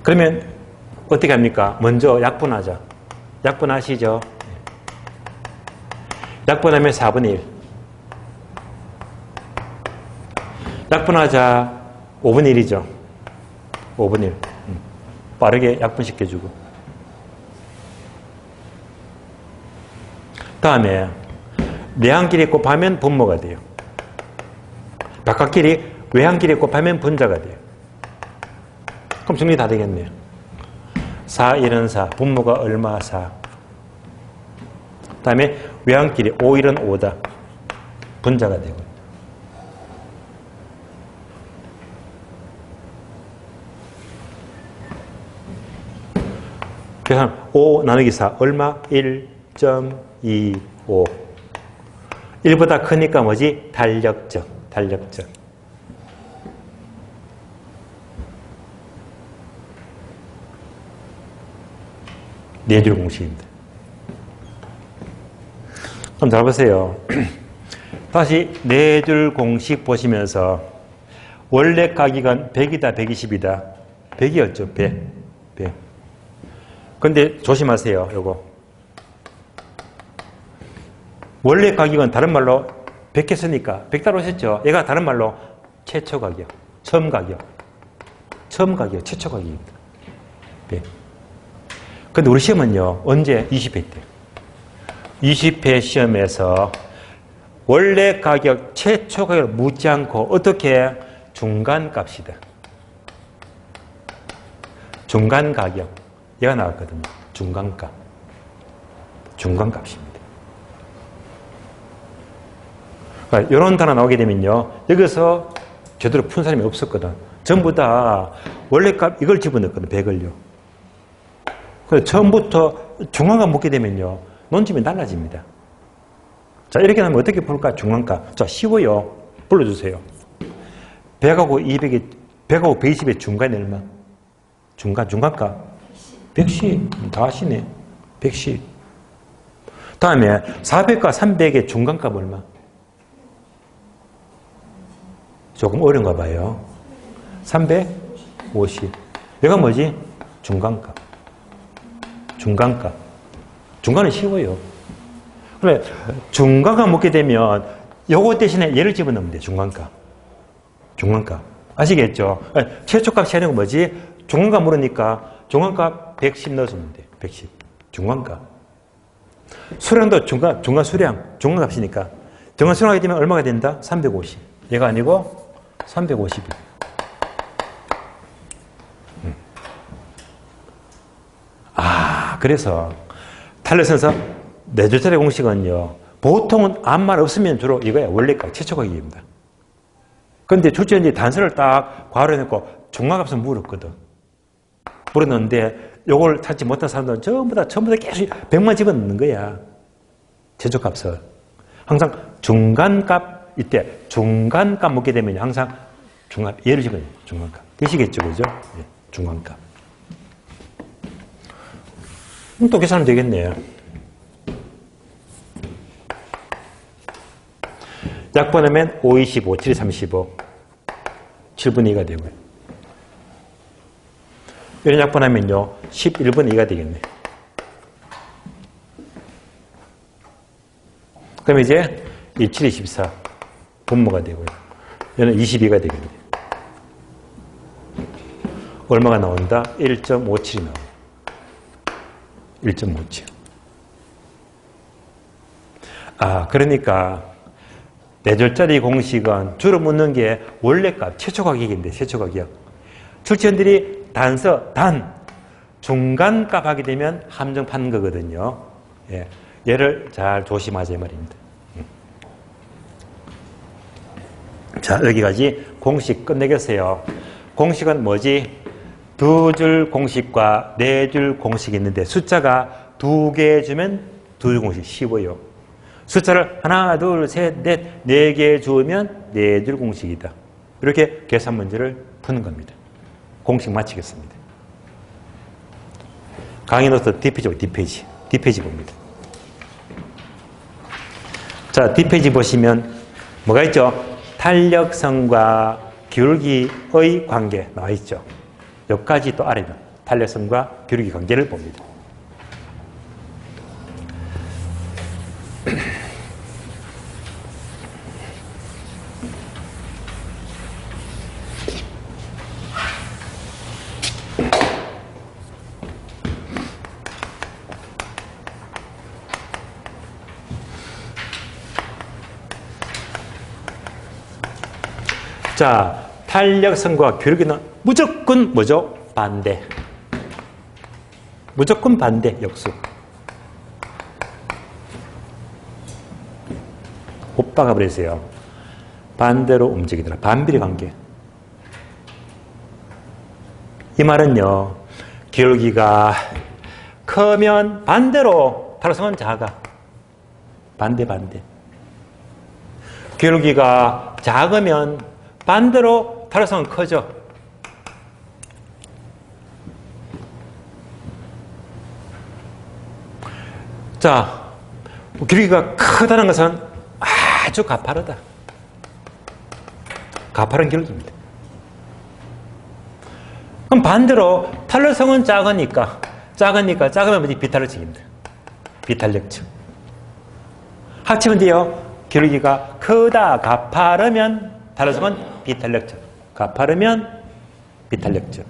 그러면 어떻게 합니까? 먼저 약분하자. 약분하시죠? 약분하면 4분의 1. 약분하자. 5분의 1이죠. 5분의 1. 빠르게 약분시켜주고. 다음에 내항끼리 곱하면 분모가 돼요. 바깥끼리 외항끼리 곱하면 분자가 돼요. 그럼 정리 다 되겠네요. 4, 1은 4. 분모가 얼마? 4. 다음에 외항끼리 5, 1은 5다. 분자가 되고. 그래서 5 나누기 4 얼마? 1.25. 1보다 크니까 뭐지? 탄력적. 탄력적. 네 줄 공식입니다. 그럼 잘 보세요. 다시 네 줄 공식 보시면서 원래 가격은 100이다, 120이다. 100이었죠, 100. 100. 근데 조심하세요, 요거. 원래 가격은 다른 말로 100 했으니까 100 따라오셨죠? 얘가 다른 말로 최초 가격, 처음 가격. 처음 가격, 최초 가격입니다. 100. 근데 우리 시험은요, 언제? 20회 때. 20회 시험에서 원래 가격, 최초 가격을 묻지 않고 어떻게? 중간값이다. 중간 가격. 얘가 나왔거든요. 중간값. 중간값입니다. 그러니까 이런 단어 나오게 되면요. 여기서 제대로 푼 사람이 없었거든. 전부 다 원래 값 이걸 집어넣었거든. 100을요. 그래서 처음부터 중간값 묻게 되면요. 논점이 달라집니다. 자, 이렇게 하면 어떻게 풀까? 중간값. 자, 쉬워요. 불러주세요. 100하고 200이, 100하고 120의 중간이 얼마? 중간값. 110. 다 하시네. 110. 다음에 400과 300의 중간값 얼마? 조금 어려운가 봐요. 350. 얘가 뭐지? 중간값. 중간값. 중간은 쉬워요. 그래, 중간값 묻게 되면 요거 대신에 얘를 집어넣으면 돼. 중간값. 중간값. 아시겠죠? 최초값이 아니고 뭐지? 중간값 물으니까 중간값 110 넣어주면 돼. 110. 중간값. 수량도 중간 수량. 중간값이니까. 중간 수량하게 되면 얼마가 된다? 350. 얘가 아니고 350. 그래서 탄력선서 네 줄짜리 공식은요. 보통은 아무 말 없으면 주로 이거야. 원래값, 최초가격입니다. 그런데 출제인지 단서를 딱 괄호해놓고 중간값을 물었거든. 물었는데 요걸 찾지 못한 사람들은 전부 다 계속 100만 집어넣는 거야. 최초값을. 항상 중간값, 이때 중간값 묻게 되면 항상 얘를 집어넣어요. 중간값. 되시겠죠? 그죠? 네, 중간값. 또 계산하면 되겠네요. 약분하면 5, 25, 7, 35. 7분의 2가 되고요. 이런 약분하면요. 11분의 2가 되겠네. 그럼 이제 27, 24. 분모가 되고요. 얘는 22가 되겠네. 얼마가 나온다? 1.57이 나옵니다. 1.57. 그러니까 네 줄짜리 공식은 주로 묻는 게 원래값, 최초가격인데, 최초가격. 출제원들이 단서, 중간값 하게 되면 함정 파는 거거든요. 예. 얘를 잘 조심하자 이 말입니다. 자, 여기까지 공식 끝내겠어요. 공식은 뭐지? 두 줄 공식과 네 줄 공식이 있는데 숫자가 2개 주면 두 줄 공식 쉬워요. 숫자를 하나, 둘, 셋, 넷, 4개 주면 네 줄 공식이다. 이렇게 계산 문제를 푸는 겁니다. 공식 마치겠습니다. 강의 노트 뒷페이지, 뒷페이지 봅니다. 자, 뒷페이지 보시면 뭐가 있죠? 탄력성과 기울기의 관계 나와 있죠. 여기까지 또 알아야 탄력성과 기울기 관계를 봅니다. 자, 탄력성과 기울기는 무조건 뭐죠? 반대. 무조건 반대, 역수. 못 박아버리세요. 반대로 움직이더라. 반비례 관계. 이 말은요, 기울기가 크면 반대로 탄력성은 작아. 반대. 기울기가 작으면 반대로 탄력성은 커져. 자, 기울기가 크다는 것은 아주 가파르다. 가파른 기울기입니다. 그럼 반대로 탄력성은 작으면 뭐지? 비탄력층입니다. 비탄력층. 합치면 돼요. 기울기가 크다, 가파르면 탄력성은 비탄력층. 가파르면 비탄력층.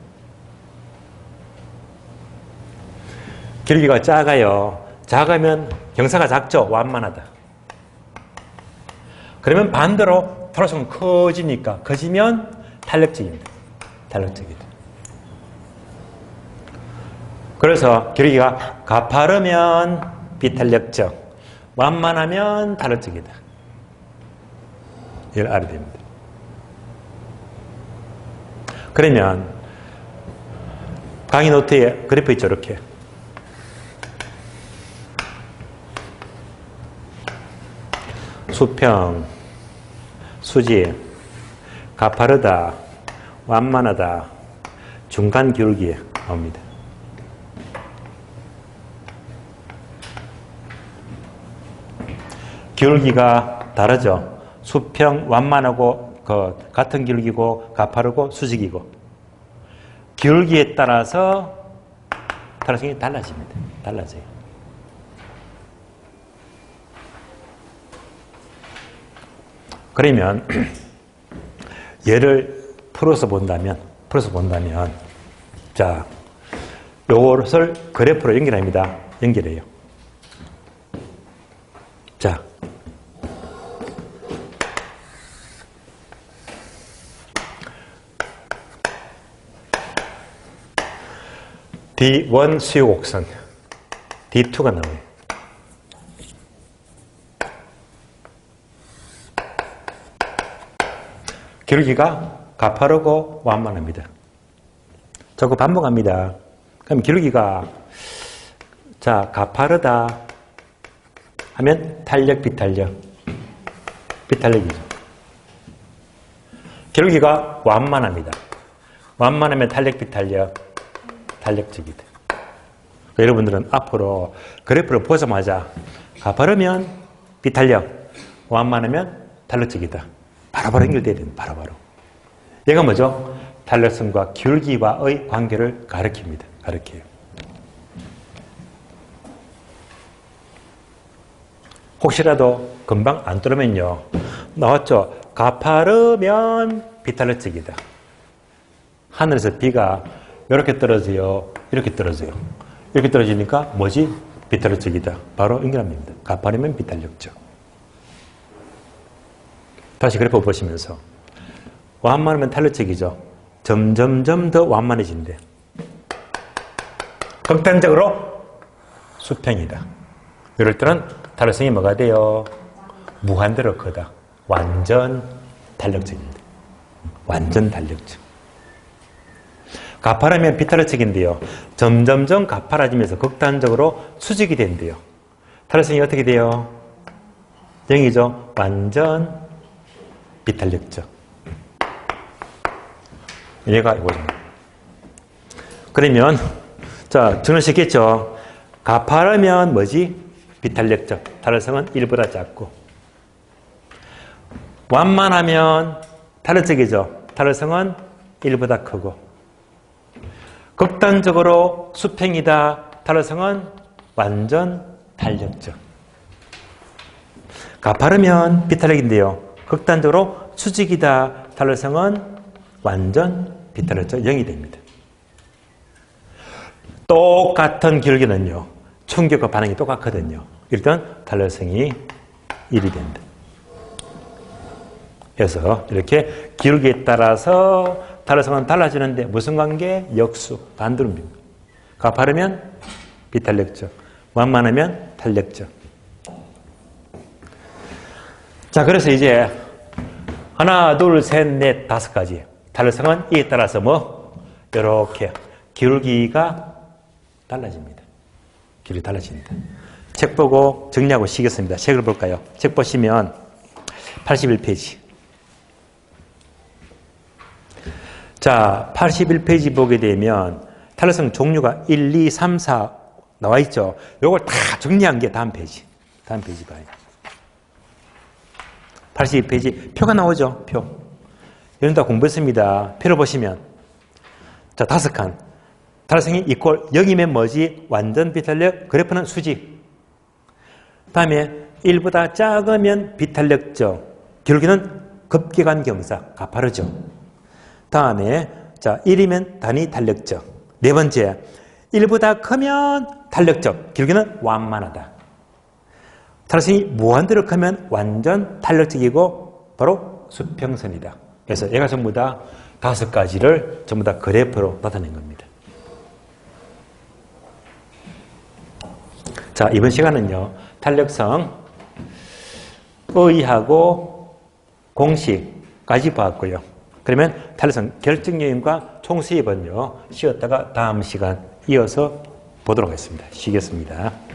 기울기가 작아요. 작으면 경사가 작죠. 완만하다. 그러면 반대로 탄력성은 커지면 탄력적입니다. 탄력적이다. 그래서 기울기가 가파르면 비탄력적, 완만하면 탄력적이다. 이걸 알아야 됩니다. 그러면 강의 노트에 그래프 있죠. 이렇게. 수평, 수직, 가파르다, 완만하다, 중간 기울기 나옵니다. 기울기가 다르죠. 수평, 완만하고 같은 기울기고 가파르고 수직이고 기울기에 따라서 탄력성이 달라집니다. 달라져요. 그러면 얘를 풀어서 본다면 자, 요것을 그래프로 연결합니다. 연결해요. 자, D1 수요곡선 D2가 나와요. 기울기가 가파르고 완만합니다. 저거 반복합니다. 그럼 기울기가 자 가파르다 하면 탄력, 비탄력이죠. 기울기가 완만합니다. 완만하면 탄력, 탄력적이다. 여러분들은 앞으로 그래프를 보자마자 가파르면 비탄력, 완만하면 탄력적이다. 바로바로 연결돼야 됩니다. 바로바로. 얘가 뭐죠? 탄력성과 기울기와의 관계를 가르칩니다. 가르쳐요. 혹시라도 금방 안 뚫으면요. 나왔죠? 가파르면 비탄력적이다. 하늘에서 비가 이렇게 떨어져요. 이렇게 떨어져요. 이렇게 떨어지니까 뭐지? 비탄력적이다. 바로 연결합니다. 가파르면 비탄력적. 다시 그래프 보시면서 완만하면 탄력적이죠. 점점점 더 완만해진대. 극단적으로 수평이다. 이럴 때는 탄력성이 뭐가 돼요? 무한대로 크다. 완전 탄력적입니다. 완전 탄력적. 가파르면 비탄력적인데요. 점점점 가파라지면서 극단적으로 수직이 된대요. 탄력성이 어떻게 돼요? 0이죠. 완전 비탄력적. 얘가 이거죠. 그러면 자 증언시켰죠. 가파르면 뭐지? 비탄력적. 탄력성은 1보다 작고. 완만하면 탄력적이죠. 탄력성은 1보다 크고. 극단적으로 수평이다. 탄력성은 완전 탄력적. 가파르면 비탄력인데요. 극단적으로 수직이다. 탄력성은 완전 비탄력적 0이 됩니다. 똑같은 기울기는요. 충격과 반응이 똑같거든요. 일단 탄력성이 1이 된다. 그래서 이렇게 기울기에 따라서 탄력성은 달라지는데 무슨 관계? 역수. 반대로입니다. 가파르면 비탄력적. 완만하면 탄력적. 자, 그래서 이제 하나, 둘, 셋, 넷, 다섯 가지. 탄력성은 이에 따라서 이렇게 기울기가 달라집니다. 기울기 달라집니다. 책 보고 정리하고 쉬겠습니다. 책을 볼까요? 책 보시면 81페이지. 자, 81페이지 보게 되면 탄력성 종류가 1, 2, 3, 4 나와 있죠. 요걸 다 정리한 게 다음 페이지. 다음 페이지 봐요. 82페이지 표가 나오죠. 표. 여러분 다 공부했습니다. 표를 보시면 자, 5칸. 탄력성이 이퀄 0이면 뭐지? 완전 비탄력, 그래프는 수직. 다음에 1보다 작으면 비탄력적, 결국에는 급격한 경사, 가파르죠. 다음에 자, 1이면 단위 탄력적. 네 번째, 1보다 크면 탄력적, 결국에는 완만하다. 탄력성이 무한대로 크면 완전 탄력적이고 바로 수평선이다. 그래서 얘가 전부 다 5가지를 전부 다 그래프로 나타낸 겁니다. 자, 이번 시간은요, 탄력성, 의하고 공식까지 봤고요. 그러면 탄력성 결정 요인과 총수입은요, 쉬었다가 다음 시간 이어서 보도록 하겠습니다. 쉬겠습니다.